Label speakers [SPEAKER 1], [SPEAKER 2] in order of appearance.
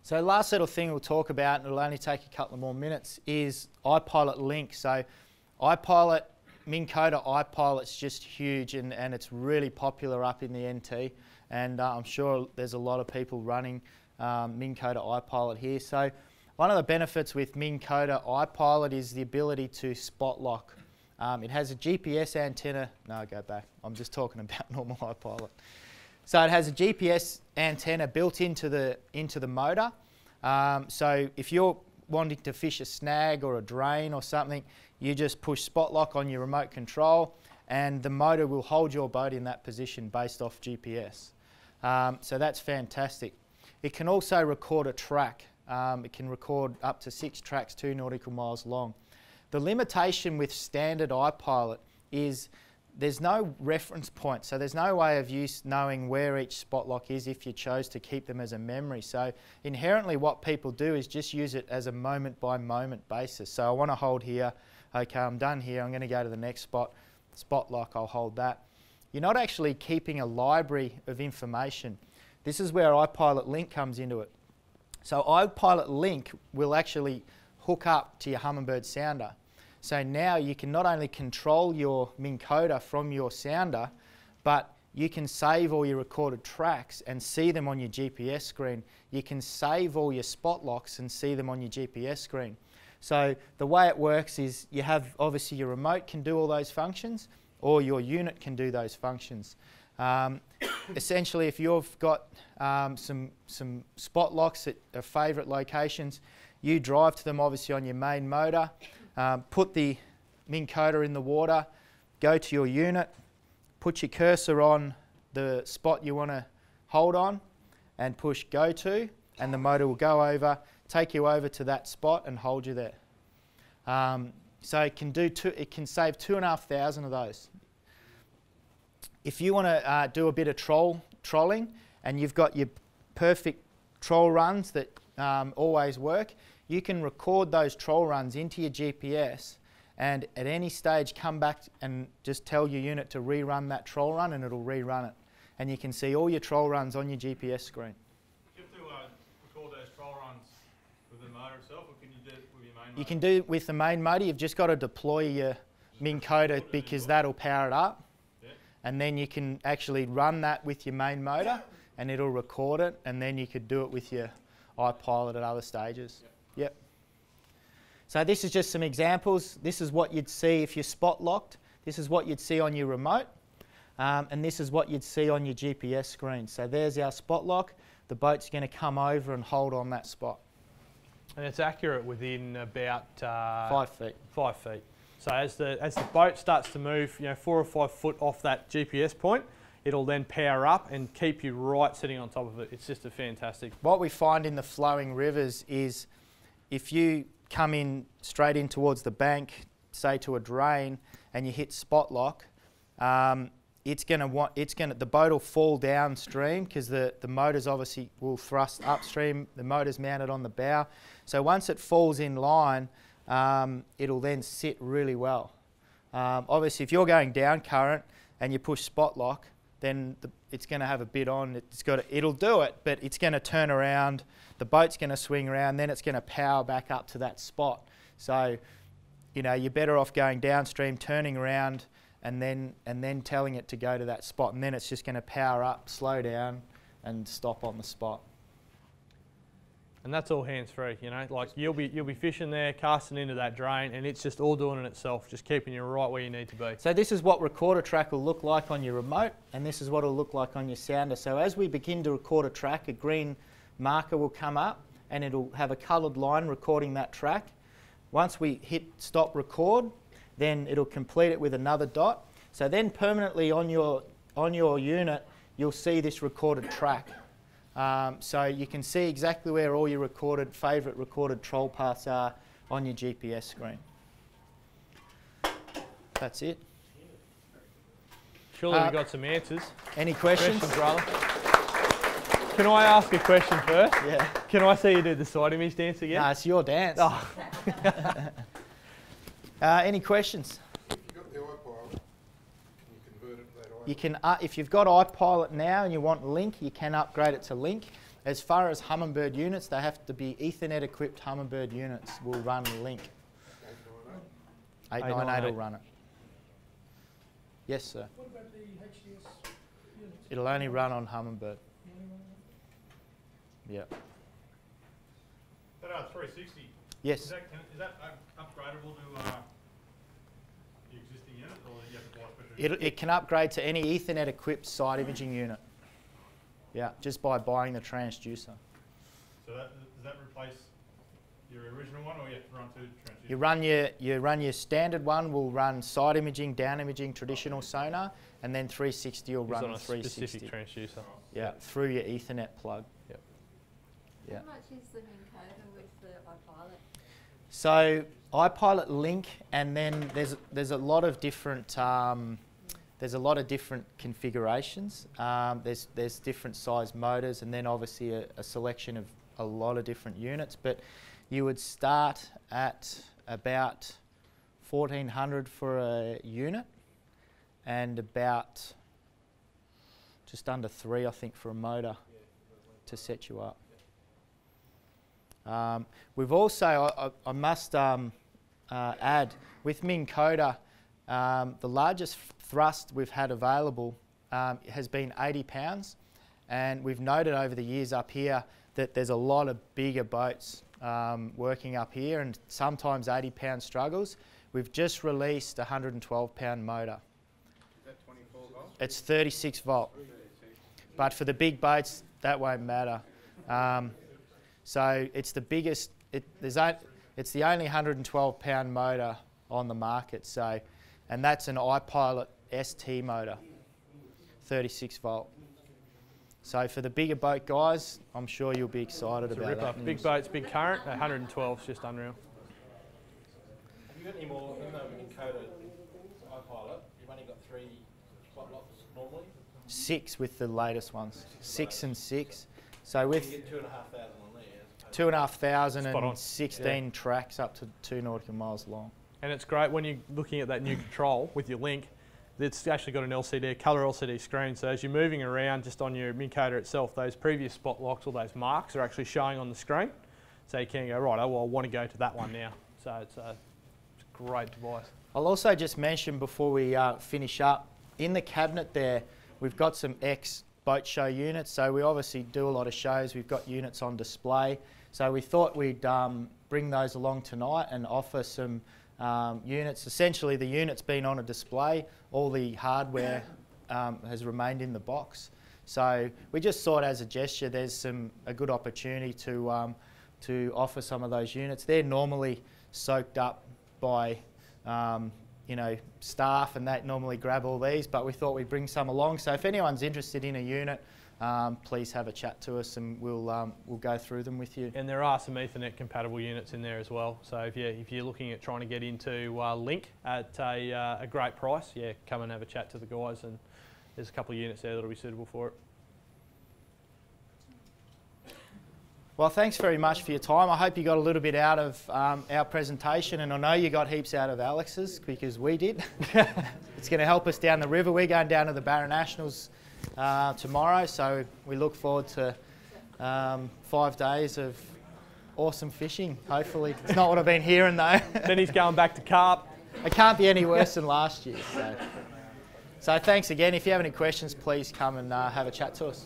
[SPEAKER 1] So last little thing we'll talk about, and it'll only take a couple of more minutes, is Ipilot Link. So Ipilot, Minn Kota Ipilot's just huge, and it's really popular up in the NT, and I'm sure there's a lot of people running Minn Kota Ipilot here. So one of the benefits with Minn Kota Ipilot is the ability to spot lock. It has a GPS antenna. No, go back. I'm just talking about normal Ipilot. So it has a GPS antenna built into the motor. So if you're wanting to fish a snag or a drain or something, you just push spot lock on your remote control, and the motor will hold your boat in that position based off GPS. So that's fantastic. It can also record a track. It can record up to 6 tracks 2 nautical miles long. The limitation with standard Ipilot is there's no reference point, so there's no way of you knowing where each spot lock is if you chose to keep them as a memory. So inherently what people do is just use it as a moment by moment basis. So I want to hold here, okay, I'm done here, I'm going to go to the next spot lock, I'll hold that. You're not actually keeping a library of information. This is where Ipilot Link comes into it. So Ipilot Link will actually hook up to your Humminbird sounder. So now you can not only control your Minn Kota from your sounder, but you can save all your recorded tracks and see them on your GPS screen. You can save all your spot locks and see them on your GPS screen. So the way it works is you have, obviously your remote can do all those functions, or your unit can do those functions. Essentially, if you've got some spot locks at favourite locations, you drive to them obviously on your main motor, put the Minn Kota in the water, go to your unit, put your cursor on the spot you want to hold on, and push go to, and the motor will go over, take you over to that spot and hold you there. So it can save 2,500 of those. If you want to do a bit of trolling and you've got your perfect troll runs that always work, you can record those troll runs into your GPS, and at any stage come back and just tell your unit to rerun that troll run, and it'll rerun it. And you can see all your troll runs on your GPS screen.
[SPEAKER 2] Do you have to record those troll runs with the motor itself, or can you do it with your main motor?
[SPEAKER 1] You can do it with the main motor. You've just got to deploy your Minn Kota because that'll power it up. Yeah. And then you can actually run that with your main motor and it'll record it, and then you could do it with your Ipilot at other stages. Yep. So this is just some examples. This is what you'd see if you're spot locked. This is what you'd see on your remote. And this is what you'd see on your GPS screen. So there's our spot lock. The boat's going to come over and hold on that spot.
[SPEAKER 3] And it's accurate within about
[SPEAKER 1] 5 feet.
[SPEAKER 3] 5 feet. So as the boat starts to move, 4 or 5 foot off that GPS point, it'll then power up and keep you right sitting on top of it. It's just a fantastic.
[SPEAKER 1] What we find in the flowing rivers is if you come in straight in towards the bank, say to a drain, and you hit spot lock, the boat will fall downstream because the motors obviously will thrust upstream. The motor's mounted on the bow. So once it falls in line, it'll then sit really well. Obviously, if you're going down current and you push spot lock, then it's going to have a bit on. It'll do it, but it's going to turn around. The boat's going to swing around, then it's going to power back up to that spot. So, you're better off going downstream, turning around, and then telling it to go to that spot, and then it's just going to power up, slow down, and stop on the spot.
[SPEAKER 3] And that's all hands-free, like you'll be fishing there, casting into that drain, and it's just all doing it itself, just keeping you right where you need to be.
[SPEAKER 1] So this is what record a track will look like on your remote, and this is what it'll look like on your sounder. So as we begin to record a track, a green marker will come up, and it'll have a coloured line recording that track. Once we hit stop record, then it'll complete it with another dot. So then permanently on your unit, you'll see this recorded track. So you can see exactly where all your favourite recorded troll paths are on your GPS screen. That's it.
[SPEAKER 3] Surely we got some answers.
[SPEAKER 1] Any questions?
[SPEAKER 3] Brother? Can I ask a question first?
[SPEAKER 1] Yeah.
[SPEAKER 3] Can I see you do the side image dance again?
[SPEAKER 1] No, it's your dance.
[SPEAKER 3] Oh.
[SPEAKER 1] Any questions?
[SPEAKER 4] If you've got the Ipilot, can you convert it to that Ipilot?
[SPEAKER 1] You can, if you've got Ipilot now and you want Link, you can upgrade it to Link. As far as Humminbird units, they have to be Ethernet equipped Humminbird units will run Link. 898 will run it. Yes, sir.
[SPEAKER 5] What about the HDS units?
[SPEAKER 1] It'll only run on Humminbird. Yeah.
[SPEAKER 2] That 360.
[SPEAKER 1] Yes.
[SPEAKER 2] Is that upgradable to the existing unit, or do you have to buy a special?
[SPEAKER 1] It can upgrade to any Ethernet equipped side imaging unit. Yeah, just by buying the transducer.
[SPEAKER 2] So does that replace your original one, or you have to run two transducers?
[SPEAKER 1] You run your standard one will run side imaging, down imaging, traditional sonar, and then 360 will run
[SPEAKER 3] on a
[SPEAKER 1] 360.
[SPEAKER 3] specific transducer.
[SPEAKER 1] Yeah, through your Ethernet plug.
[SPEAKER 3] Yep.
[SPEAKER 1] Yeah.
[SPEAKER 6] How much is the Minn Kota with the Ipilot?
[SPEAKER 1] So Ipilot Link, and then there's a lot of different configurations. There's different size motors, and then obviously a selection of a lot of different units. But you would start at about 1,400 for a unit, and about just under 3, I think, for a motor to set you up. We've also, I must add, with Minn Kota, the largest thrust we've had available has been 80 pounds, and we've noted over the years up here that there's a lot of bigger boats working up here, and sometimes 80 pound struggles. We've just released a 112 pound motor.
[SPEAKER 4] Is that 24 volts?
[SPEAKER 1] It's 36 volt, but for the big boats that won't matter. So it's the biggest, it's the only 112 pound motor on the market, so, and that's an Ipilot ST motor, 36 volt. So for the bigger boat guys, I'm sure you'll be excited
[SPEAKER 3] It's a
[SPEAKER 1] about
[SPEAKER 3] ripper.
[SPEAKER 1] that.
[SPEAKER 3] Big boats, big current. 112 is just unreal.
[SPEAKER 7] Have you got any more in the Minn Kota Ipilot? You've only got 3 spot locks normally?
[SPEAKER 1] 6 with the latest ones, 6 and 6. So with
[SPEAKER 7] You get 2,500 on there.
[SPEAKER 1] 2,500
[SPEAKER 3] Spot on.
[SPEAKER 1] and 16 tracks up to 2 nautical miles long.
[SPEAKER 3] And it's great when you're looking at that new control with your Link. It's actually got an LCD, colour LCD screen, so as you're moving around just on your Minn Kota itself, those previous spot locks or those marks are actually showing on the screen. So you can go, right, oh, well, I want to go to that one now. So it's a great device.
[SPEAKER 1] I'll also just mention before we finish up, in the cabinet there, we've got some boat show units. So we obviously do a lot of shows. We've got units on display. So we thought we'd bring those along tonight and offer some units. Essentially, the unit's been on a display. All the hardware has remained in the box. So we just thought, as a gesture, there's a good opportunity to offer some of those units. They're normally soaked up by staff, and that normally grab all these. But we thought we'd bring some along. So if anyone's interested in a unit, please have a chat to us, and we'll go through them with you.
[SPEAKER 3] And there are some Ethernet compatible units in there as well. So if you're looking at trying to get into Link at a great price, yeah, come and have a chat to the guys, and there's a couple of units there that'll be suitable for it.
[SPEAKER 1] Well, thanks very much for your time. I hope you got a little bit out of our presentation, and I know you got heaps out of Alex's, because we did. It's going to help us down the river. We're going down to the Barra Nationals tomorrow, so we look forward to 5 days of awesome fishing, hopefully. It's not what I've been hearing though.
[SPEAKER 3] Then he's going back to carp.
[SPEAKER 1] It can't be any worse than last year. So thanks again. If you have any questions, please come and have a chat to us.